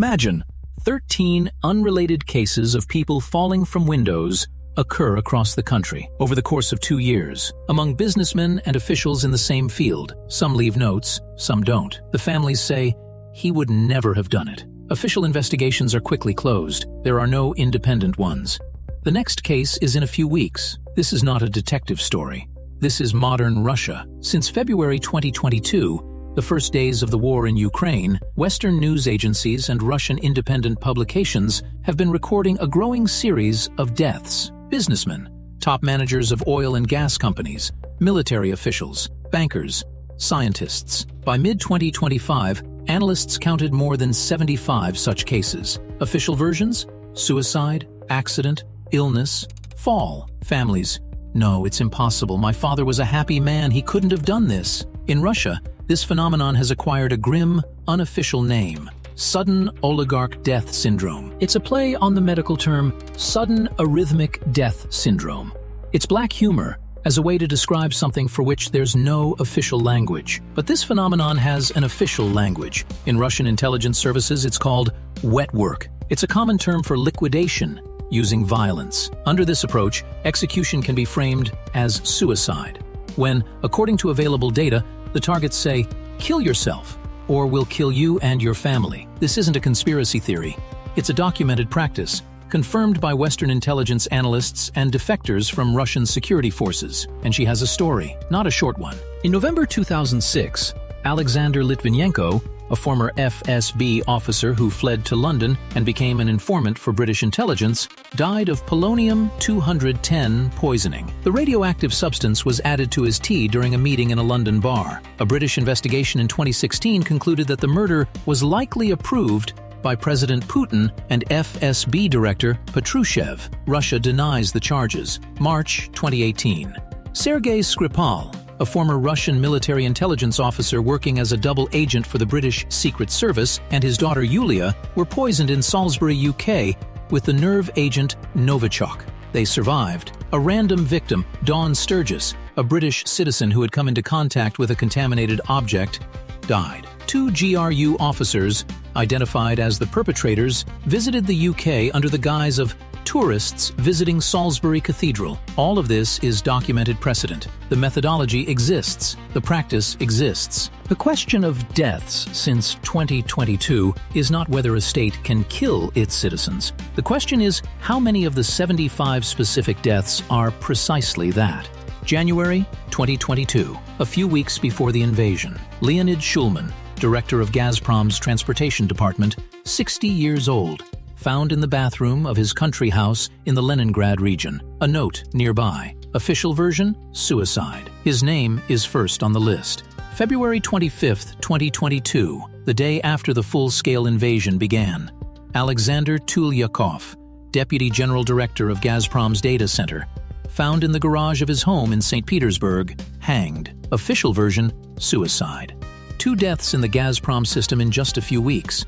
Imagine 13 unrelated cases of people falling from windows occur across the country over the course of 2 years, among businessmen and officials in the same field. Some leave notes, some don't. The families say, "He would never have done it." Official investigations are quickly closed. There are no independent ones. The next case is in a few weeks. This is not a detective story. This is modern Russia. Since February 2022, the first days of the war in Ukraine, Western news agencies and Russian independent publications have been recording a growing series of deaths. Businessmen, top managers of oil and gas companies, military officials, bankers, scientists. By mid-2025, analysts counted more than 75 such cases. Official versions: suicide, accident, illness, fall. Families: "No, it's impossible. My father was a happy man. He couldn't have done this." In Russia, this phenomenon has acquired a grim, unofficial name: Sudden Oligarch Death Syndrome. It's a play on the medical term Sudden Arrhythmic Death Syndrome. It's black humor as a way to describe something for which there's no official language. But this phenomenon has an official language. In Russian intelligence services, it's called wet work. It's a common term for liquidation using violence. Under this approach, execution can be framed as suicide, when, according to available data, the targets say, "Kill yourself, or we'll kill you and your family." This isn't a conspiracy theory. It's a documented practice, confirmed by Western intelligence analysts and defectors from Russian security forces. And she has a story, not a short one. In November 2006, Alexander Litvinenko, a former FSB officer who fled to London and became an informant for British intelligence, died of polonium-210 poisoning. The radioactive substance was added to his tea during a meeting in a London bar. A British investigation in 2016 concluded that the murder was likely approved by President Putin and FSB Director Patrushev. Russia denies the charges. March 2018. Sergei Skripal, a former Russian military intelligence officer working as a double agent for the British Secret Service, and his daughter Yulia were poisoned in Salisbury, UK, with the nerve agent Novichok. They survived. A random victim, Dawn Sturgis, a British citizen who had come into contact with a contaminated object, died. 2 GRU officers, identified as the perpetrators, visited the UK under the guise of tourists visiting Salisbury Cathedral. All of this is documented precedent. The methodology exists. The practice exists. The question of deaths since 2022 is not whether a state can kill its citizens. The question is how many of the 75 specific deaths are precisely that. January 2022, a few weeks before the invasion. Leonid Shulman, director of Gazprom's transportation department, 60 years old, found in the bathroom of his country house in the Leningrad region. A note nearby. Official version: suicide. His name is first on the list. February 25, 2022, the day after the full-scale invasion began. Alexander Tulyakov, deputy general director of Gazprom's data center, found in the garage of his home in St. Petersburg, hanged. Official version: suicide. 2 deaths in the Gazprom system in just a few weeks.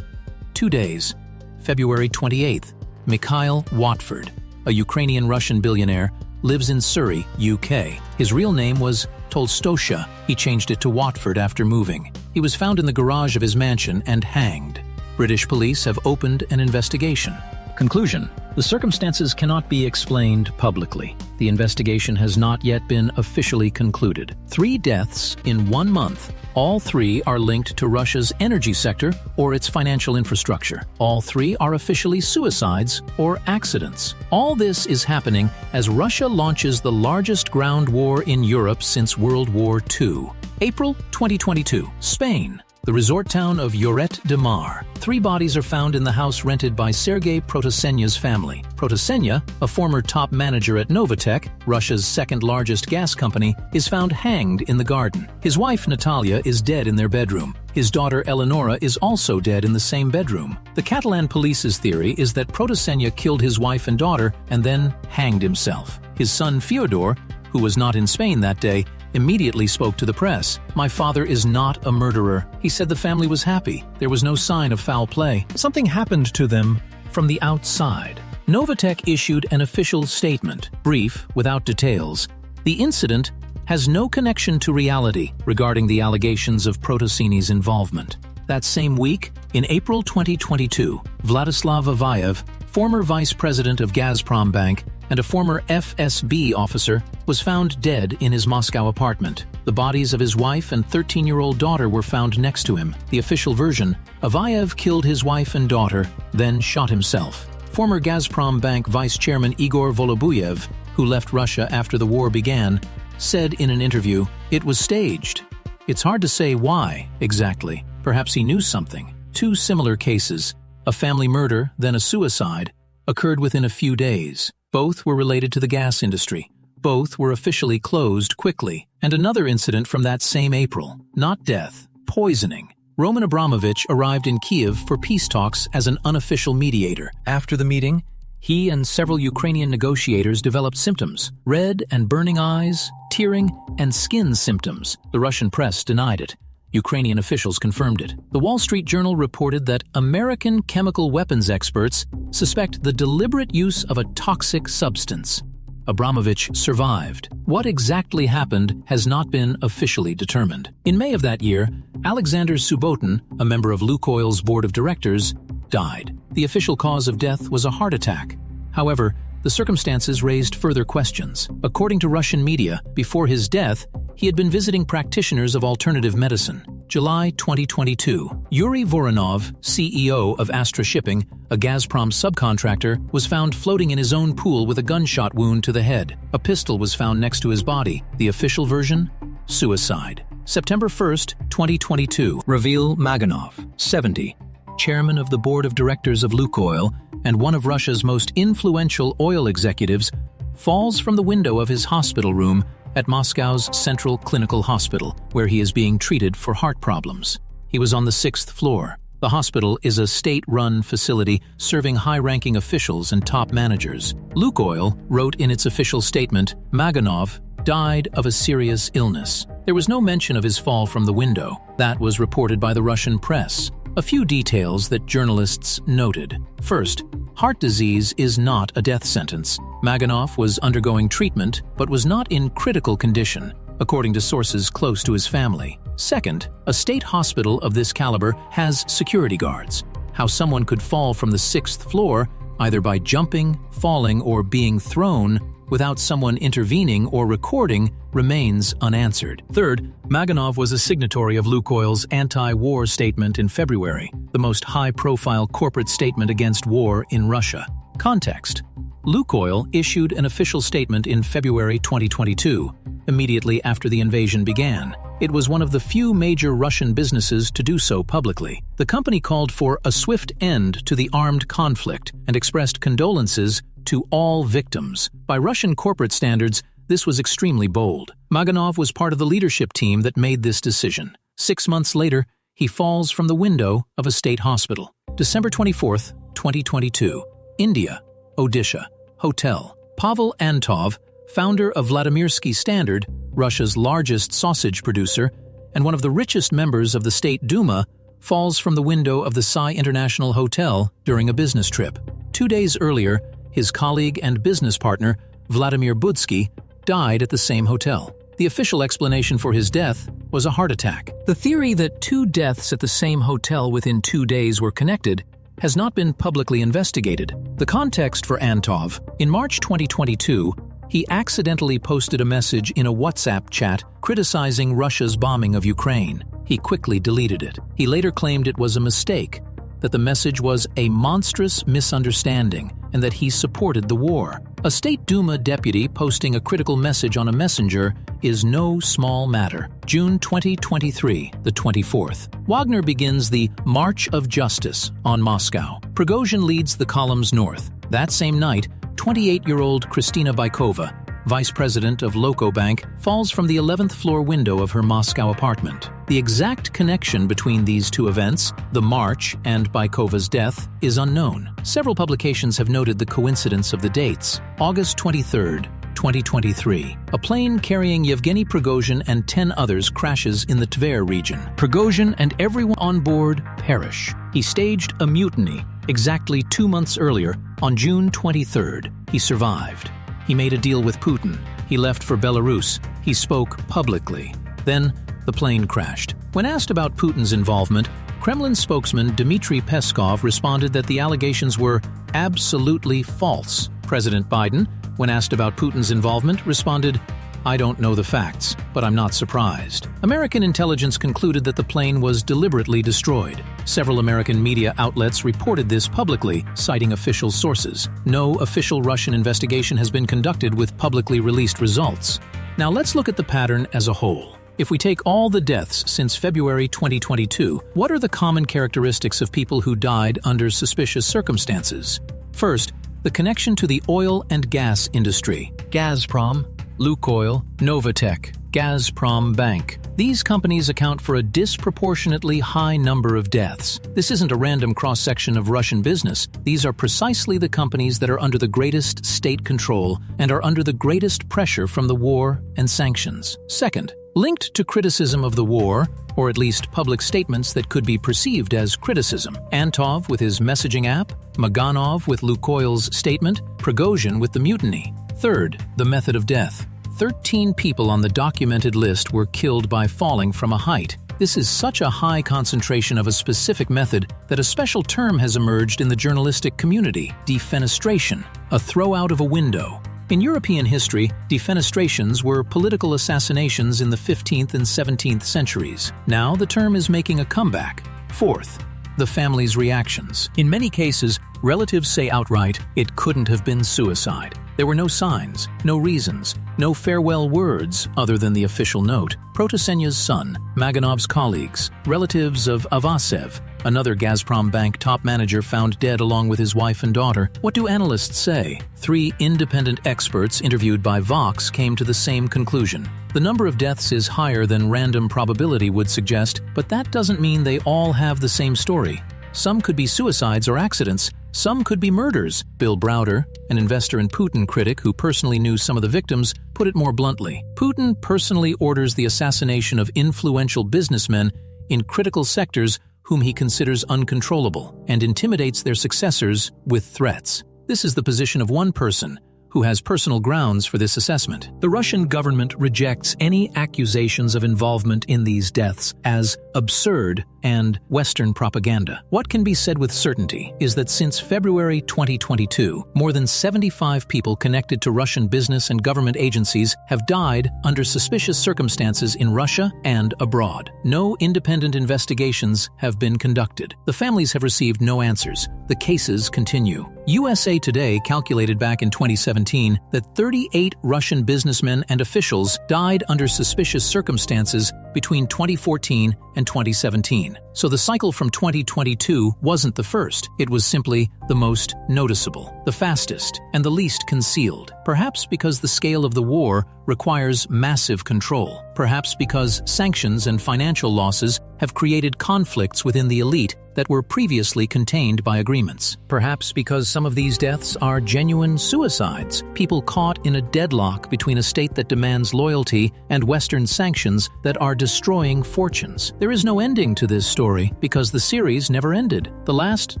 2 days. February 28th, Mikhail Watford, a Ukrainian-Russian billionaire, lives in Surrey, UK. His real name was Tolstosha. He changed it to Watford after moving. He was found in the garage of his mansion and hanged. British police have opened an investigation. Conclusion: the circumstances cannot be explained publicly. The investigation has not yet been officially concluded. 3 deaths in 1 month. All 3 are linked to Russia's energy sector or its financial infrastructure. All 3 are officially suicides or accidents. All this is happening as Russia launches the largest ground war in Europe since World War II. April 2022, Spain. The resort town of Lloret de Mar. 3 bodies are found in the house rented by Sergei Protasenya's family. Protasenya, a former top manager at Novatek, Russia's second-largest gas company, is found hanged in the garden. His wife, Natalia, is dead in their bedroom. His daughter, Eleonora, is also dead in the same bedroom. The Catalan police's theory is that Protasenya killed his wife and daughter and then hanged himself. His son, Fyodor, who was not in Spain that day, immediately spoke to the press. "My father is not a murderer." He said the family was happy. There was no sign of foul play. Something happened to them from the outside. Novatek issued an official statement, brief, without details. The incident has no connection to reality regarding the allegations of Protaseny's involvement. That same week, in April 2022, Vladislav Avayev, former vice president of Gazprom Bank and a former FSB officer, was found dead in his Moscow apartment. The bodies of his wife and 13-year-old daughter were found next to him. The official version: Avayev killed his wife and daughter, then shot himself. Former Gazprom Bank vice chairman Igor Volobuyev, who left Russia after the war began, said in an interview, "It was staged. It's hard to say why, exactly. Perhaps he knew something." Two similar cases, a family murder, then a suicide, occurred within a few days. Both were related to the gas industry. Both were officially closed quickly. And another incident from that same April. Not death, poisoning. Roman Abramovich arrived in Kiev for peace talks as an unofficial mediator. After the meeting, he and several Ukrainian negotiators developed symptoms: red and burning eyes, tearing, and skin symptoms. The Russian press denied it. Ukrainian officials confirmed it. The Wall Street Journal reported that American chemical weapons experts suspect the deliberate use of a toxic substance. Abramovich survived. What exactly happened has not been officially determined. In May of that year, Alexander Subotin, a member of Lukoil's board of directors, died. The official cause of death was a heart attack. However, the circumstances raised further questions. According to Russian media, before his death, he had been visiting practitioners of alternative medicine. July 2022. Yuri Voronov, CEO of Astra Shipping, a Gazprom subcontractor, was found floating in his own pool with a gunshot wound to the head. A pistol was found next to his body. The official version? Suicide. September 1st, 2022. Ravil Maganov, 70, chairman of the board of directors of Lukoil and one of Russia's most influential oil executives, falls from the window of his hospital room at Moscow's Central Clinical Hospital, where he is being treated for heart problems. He was on the 6th floor. The hospital is a state-run facility serving high-ranking officials and top managers. Lukoil wrote in its official statement, Maganov died of a serious illness. There was no mention of his fall from the window. That was reported by the Russian press. A few details that journalists noted. First, heart disease is not a death sentence. Maganov was undergoing treatment but was not in critical condition, according to sources close to his family. Second, a state hospital of this caliber has security guards. How someone could fall from the 6th floor, either by jumping, falling, or being thrown, without someone intervening or recording, remains unanswered. Third, Maganov was a signatory of Lukoil's anti-war statement in February, the most high-profile corporate statement against war in Russia. Context: Lukoil issued an official statement in February 2022, immediately after the invasion began. It was one of the few major Russian businesses to do so publicly. The company called for a swift end to the armed conflict and expressed condolences to all victims. By Russian corporate standards, this was extremely bold. Maganov was part of the leadership team that made this decision. 6 months later, he falls from the window of a state hospital. December 24th, 2022. India, Odisha, Hotel. Pavel Antov, founder of Vladimirsky Standard, Russia's largest sausage producer, and one of the richest members of the State Duma, falls from the window of the Sai International Hotel during a business trip. 2 days earlier, his colleague and business partner, Vladimir Budsky, died at the same hotel. The official explanation for his death was a heart attack. The theory that 2 deaths at the same hotel within 2 days were connected has not been publicly investigated. The context for Antov: in March 2022, he accidentally posted a message in a WhatsApp chat criticizing Russia's bombing of Ukraine. He quickly deleted it. He later claimed it was a mistake, that the message was a monstrous misunderstanding, and that he supported the war. A State Duma deputy posting a critical message on a messenger is no small matter. June 2023, the 24th. Wagner begins the March of Justice on Moscow. Prigozhin leads the columns north. That same night, 28-year-old Kristina Baikova, vice president of Lokobank, falls from the 11th floor window of her Moscow apartment. The exact connection between these two events, the march and Baikova's death, is unknown. Several publications have noted the coincidence of the dates. August 23rd, 2023. A plane carrying Yevgeny Prigozhin and 10 others crashes in the Tver region. Prigozhin and everyone on board perish. He staged a mutiny exactly 2 months earlier, on June 23rd. He survived. He made a deal with Putin. He left for Belarus. He spoke publicly. Then, the plane crashed. When asked about Putin's involvement, Kremlin spokesman Dmitry Peskov responded that the allegations were absolutely false. President Biden, when asked about Putin's involvement, responded, "I don't know the facts, but I'm not surprised." American intelligence concluded that the plane was deliberately destroyed. Several American media outlets reported this publicly, citing official sources. No official Russian investigation has been conducted with publicly released results. Now let's look at the pattern as a whole. If we take all the deaths since February 2022, what are the common characteristics of people who died under suspicious circumstances? First, the connection to the oil and gas industry. Gazprom, Lukoil, Novatek, Gazprom Bank. These companies account for a disproportionately high number of deaths. This isn't a random cross-section of Russian business. These are precisely the companies that are under the greatest state control and are under the greatest pressure from the war and sanctions. Second, linked to criticism of the war, or at least public statements that could be perceived as criticism. Antov with his messaging app, Maganov with Lukoil's statement, Prigozhin with the mutiny. Third, the method of death. 13 people on the documented list were killed by falling from a height. This is such a high concentration of a specific method that a special term has emerged in the journalistic community: defenestration, a throw out of a window. In European history, defenestrations were political assassinations in the 15th and 17th centuries. Now the term is making a comeback. Fourth, the family's reactions. In many cases, relatives say outright, "It couldn't have been suicide." There were no signs, no reasons, no farewell words other than the official note. Protasenya's son, Maganov's colleagues, relatives of Avasev, another Gazprom Bank top manager found dead along with his wife and daughter. What do analysts say? 3 independent experts interviewed by Vox came to the same conclusion. The number of deaths is higher than random probability would suggest, but that doesn't mean they all have the same story. Some could be suicides or accidents. Some could be murders. Bill Browder, an investor and Putin critic who personally knew some of the victims, put it more bluntly. Putin personally orders the assassination of influential businessmen in critical sectors whom he considers uncontrollable and intimidates their successors with threats. This is the position of one person who has personal grounds for this assessment. The Russian government rejects any accusations of involvement in these deaths as absurd and Western propaganda. What can be said with certainty is that since February 2022, more than 75 people connected to Russian business and government agencies have died under suspicious circumstances in Russia and abroad. No independent investigations have been conducted. The families have received no answers. The cases continue. USA Today calculated back in 2017 that 38 Russian businessmen and officials died under suspicious circumstances between 2014 and 2017. So the cycle from 2022 wasn't the first. It was simply the most noticeable, the fastest, and the least concealed. Perhaps because the scale of the war requires massive control. Perhaps because sanctions and financial losses have created conflicts within the elite that were previously contained by agreements. Perhaps because some of these deaths are genuine suicides, people caught in a deadlock between a state that demands loyalty and Western sanctions that are destroying fortunes. There is no ending to this story because the series never ended. The last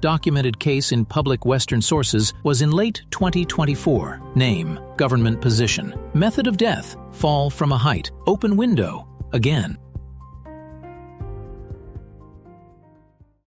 documented case in public Western sources was in late 2024. Name, government position. Method of death, fall from a height. Open window. Again.